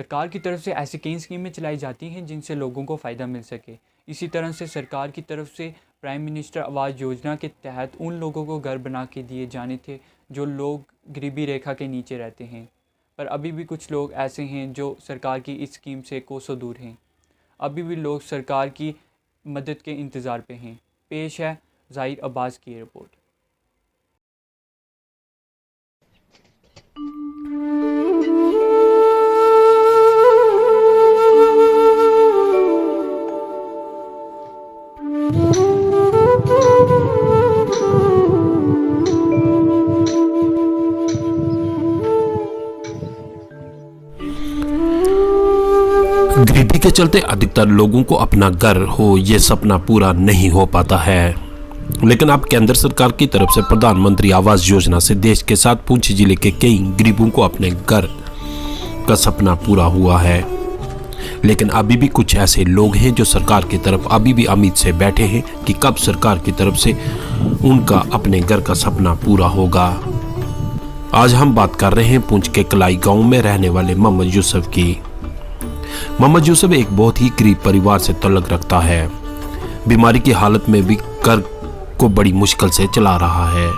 सरकार की तरफ से ऐसी कई स्कीमें चलाई जाती हैं जिनसे लोगों को फ़ायदा मिल सके। इसी तरह से सरकार की तरफ से प्राइम मिनिस्टर आवास योजना के तहत उन लोगों को घर बना के दिए जाने थे जो लोग गरीबी रेखा के नीचे रहते हैं। पर अभी भी कुछ लोग ऐसे हैं जो सरकार की इस स्कीम से कोसों दूर हैं। अभी भी लोग सरकार की मदद के इंतज़ार पे हैं। पेश है ज़ाहिर अब्बास की रिपोर्ट। गरीबी के चलते अधिकतर लोगों को अपना घर हो ये सपना पूरा नहीं हो पाता है, लेकिन अब केंद्र सरकार की तरफ से प्रधानमंत्री आवास योजना से देश के साथ पुंछ जिले के कई गरीबों को अपने घर का सपना पूरा हुआ है। लेकिन अभी भी कुछ ऐसे लोग हैं जो सरकार की तरफ अभी भी उम्मीद से बैठे हैं कि कब सरकार की तरफ से उनका अपने घर का सपना पूरा होगा। आज हम बात कर रहे हैं पुंछ के कलाई गांव में रहने वाले मोहम्मद यूसुफ की। मोहम्मद यूसुफ एक बहुत ही गरीब परिवार से ताल्लुक रखता है। बीमारी की हालत में भी घर को बड़ी मुश्किल से चला रहा है।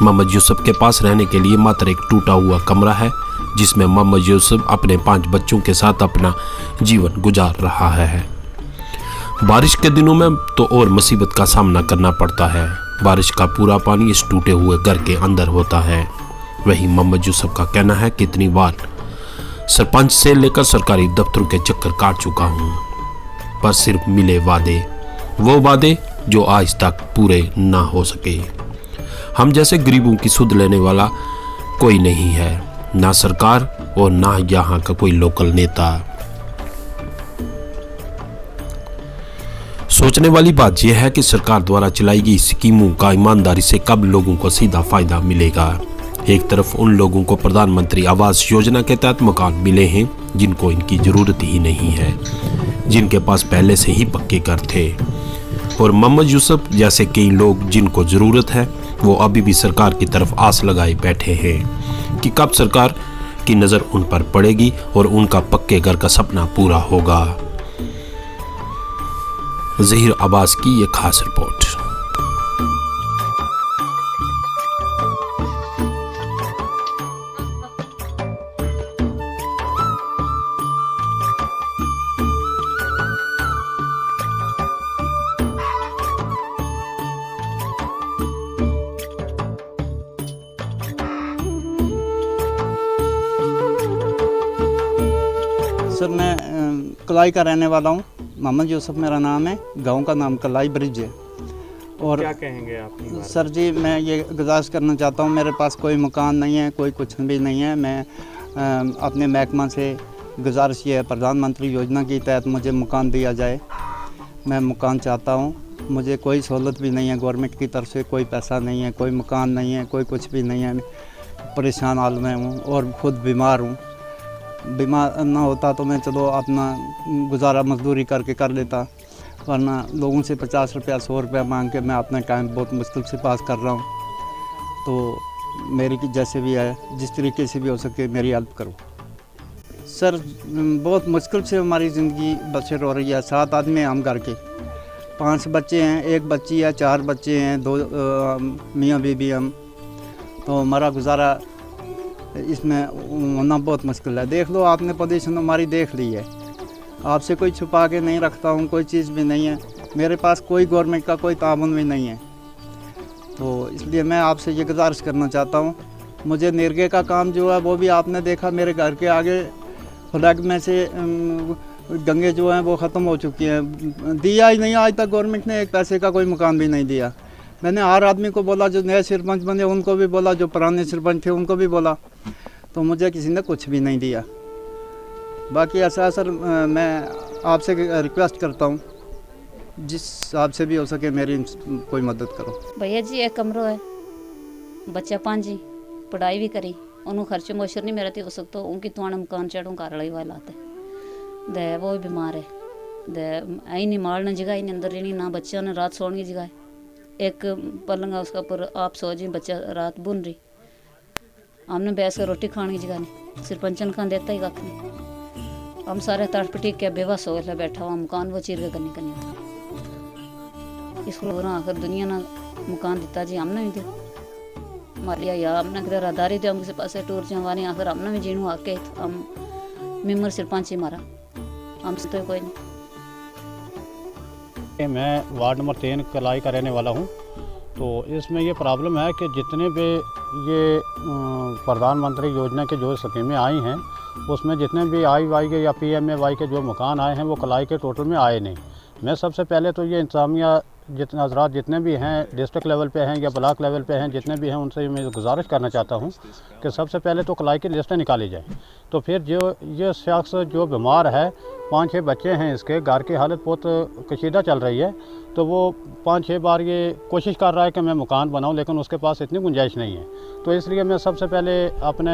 मोहम्मद यूसुफ के पास रहने के लिए मात्र एक टूटा हुआ कमरा है जिसमें मोहम्मद यूसुफ अपने 5 बच्चों के साथ अपना जीवन गुजार रहा है। बारिश के दिनों में तो और मुसीबत का सामना करना पड़ता है। बारिश का पूरा पानी इस टूटे हुए घर के अंदर होता है। वही मोहम्मद यूसुफ का कहना है कि कितनी बार सरपंच से लेकर सरकारी दफ्तरों के चक्कर काट चुका हूँ, पर सिर्फ मिले वादे, वो वादे जो आज तक पूरे ना हो सके। हम जैसे गरीबों की सुध लेने वाला कोई नहीं है, ना सरकार और ना यहाँ का कोई लोकल नेता। सोचने वाली बात यह है कि सरकार द्वारा चलाई गई स्कीमों का ईमानदारी से कब लोगों को सीधा फायदा मिलेगा। एक तरफ उन लोगों को प्रधानमंत्री आवास योजना के तहत मकान मिले हैं जिनको इनकी ज़रूरत ही नहीं है, जिनके पास पहले से ही पक्के घर थे, और मोहम्मद यूसुफ जैसे कई लोग जिनको ज़रूरत है वो अभी भी सरकार की तरफ आस लगाए बैठे हैं कि कब सरकार की नज़र उन पर पड़ेगी और उनका पक्के घर का सपना पूरा होगा। ज़हीर अब्बास की ये खास रिपोर्ट। सर मैं कलाई का रहने वाला हूँ। मोहम्मद यूसुफ मेरा नाम है। गांव का नाम कलाई ब्रिज है। और क्या कहेंगे आप? सर जी मैं ये गुजारिश करना चाहता हूँ, मेरे पास कोई मकान नहीं है, कोई कुछ भी नहीं है। मैं अपने महकमा से गुजारिश ये है प्रधानमंत्री योजना के तहत मुझे मकान दिया जाए। मैं मकान चाहता हूँ। मुझे कोई सहूलत भी नहीं है, गवर्नमेंट की तरफ से कोई पैसा नहीं है, कोई मकान नहीं है, कोई कुछ भी नहीं है। परेशान हाल में हूँ और ख़ुद बीमार हूँ। बीमार ना होता तो मैं चलो अपना गुजारा मजदूरी करके कर लेता, वरना लोगों से 50 रुपया 100 रुपया मांग के मैं अपना टाइम बहुत मुश्किल से पास कर रहा हूँ। तो मेरी की जैसे भी है, जिस तरीके से भी हो सके मेरी हेल्प करो। सर बहुत मुश्किल से हमारी ज़िंदगी बसर हो रही है। 7 आदमी हैं हम घर के, 5 बच्चे हैं, 1 बच्ची है, 4 बच्चे हैं, 2 मियाँ बीबी हम। तो हमारा गुजारा इसमें होना बहुत मुश्किल है। देख लो आपने पोजीशन हमारी देख ली है। आपसे कोई छुपा के नहीं रखता हूँ, कोई चीज़ भी नहीं है मेरे पास, कोई गवर्नमेंट का कोई ताउन भी नहीं है। तो इसलिए मैं आपसे ये गुजारिश करना चाहता हूँ, मुझे निर्गे का काम जो है वो भी आपने देखा मेरे घर के आगे फ्लैग में से गंगे जो हैं वो ख़त्म हो चुकी हैं। दिया ही नहीं, आज तक गवर्नमेंट ने 1 पैसे का कोई मकान भी नहीं दिया। मैंने हर आदमी को बोला, जो नए सरपंच बने उनको भी बोला, जो पुराने सरपंच थे उनको भी बोला, तो मुझे किसी ने कुछ भी नहीं दिया। बाकी ऐसा सर मैं आपसे रिक्वेस्ट करता हूँ, जिस हिसाब से भी हो सके मेरी कोई मदद करो। भैया जी 1 कमरो है, बच्चा 5 ही पढ़ाई भी करी, उन्होंने खर्चे मोशर नहीं मेरा हो सकता, उनकी तुआने मकान चढ़ूँ कार लड़ी वाला आते दे, वो भी बीमार है दे, आई नहीं मारने जगह ही नहीं, अंदर रहनी ना, बच्चा ने रात सोने की जगह, एक पलंग है उसका ऊपर आप सो जी, बच्चा रात बुन रही, हमने बैस कर रोटी खाने की जगह नहीं, सरपंचन खान देता ही कख नहीं। हम सारे तड़पटी के बेबस हो गए बैठा हुआ मकान वो चीर के करनी इसको लोग आखिर दुनिया ना मकान दिता जी हमने भी दो मारिया या हमने किधर रादारी थे हम किसी पास टूर जवानी आखिर हमने भी जीणू आके हम मेम्बर सरपंच ही मारा हमसे तो कोई नहीं। मैं वार्ड नंबर 3 कलाई का रहने वाला हूँ। तो इसमें ये प्रॉब्लम है कि जितने भी ये प्रधानमंत्री योजना की जो स्कीमें आई हैं उसमें जितने भी आई के या PMAY के जो मकान आए हैं वो कलाई के टोटल में आए नहीं। मैं सबसे पहले तो ये इंतजामिया जितने भी हैं डिस्ट्रिक्ट लेवल पे हैं या ब्लॉक लेवल पे हैं जितने भी हैं उनसे मैं गुजारिश करना चाहता हूँ कि सबसे पहले तो कलाई की लिस्टें निकाली जाए। तो फिर जो ये शख्स जो बीमार है 5-6 बच्चे हैं इसके घर की हालत बहुत कशीदा चल रही है तो वो 5-6 बार ये कोशिश कर रहा है कि मैं मकान बनाऊं लेकिन उसके पास इतनी गुंजाइश नहीं है। तो इसलिए मैं सबसे पहले अपने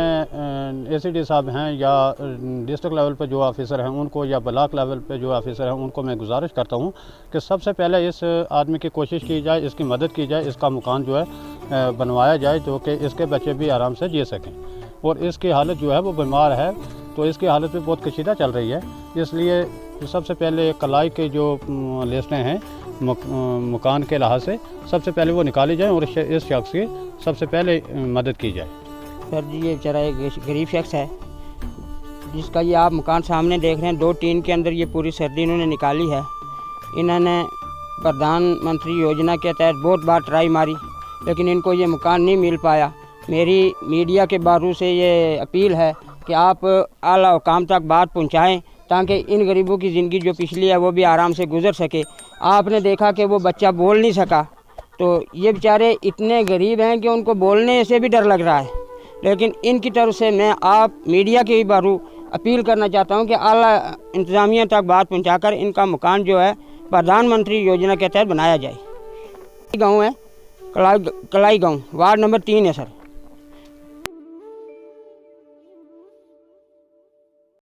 ACD साहब हैं या डिस्ट्रिक्ट लेवल पे जो ऑफिसर हैं उनको या ब्लॉक लेवल पे जो ऑफिसर हैं उनको मैं गुजारिश करता हूं कि सबसे पहले इस आदमी की कोशिश की जाए, इसकी मदद की जाए, इसका मकान जो है बनवाया जाए जो कि इसके बच्चे भी आराम से जी सकें। और इसकी हालत जो है वो बीमार है तो इसकी हालत भी बहुत कशीदा चल रही है। इसलिए सबसे पहले कलाई के जो लिस्टें हैं मकान के लिहाज से सबसे पहले वो निकाली जाए और इस शख्स की सबसे पहले मदद की जाए। सर जी ये बेचारा एक गरीब शख्स है जिसका ये आप मकान सामने देख रहे हैं 2 टीन के अंदर ये पूरी सर्दी इन्होंने निकाली है। इन्होंने प्रधानमंत्री योजना के तहत बहुत बार ट्राई मारी लेकिन इनको ये मकान नहीं मिल पाया। मेरी मीडिया के बारू से ये अपील है कि आप आला हुकाम तक बात पहुंचाएं ताकि इन गरीबों की ज़िंदगी जो पिछली है वो भी आराम से गुजर सके। आपने देखा कि वो बच्चा बोल नहीं सका तो ये बेचारे इतने गरीब हैं कि उनको बोलने से भी डर लग रहा है। लेकिन इनकी तरफ से मैं आप मीडिया के बारू अपील करना चाहता हूं कि आला इंतज़ामिया तक बात पहुंचाकर इनका मकान जो है प्रधानमंत्री योजना के तहत बनाया जाए। गाँव है कलाई गाँव वार्ड नंबर 3 है सर।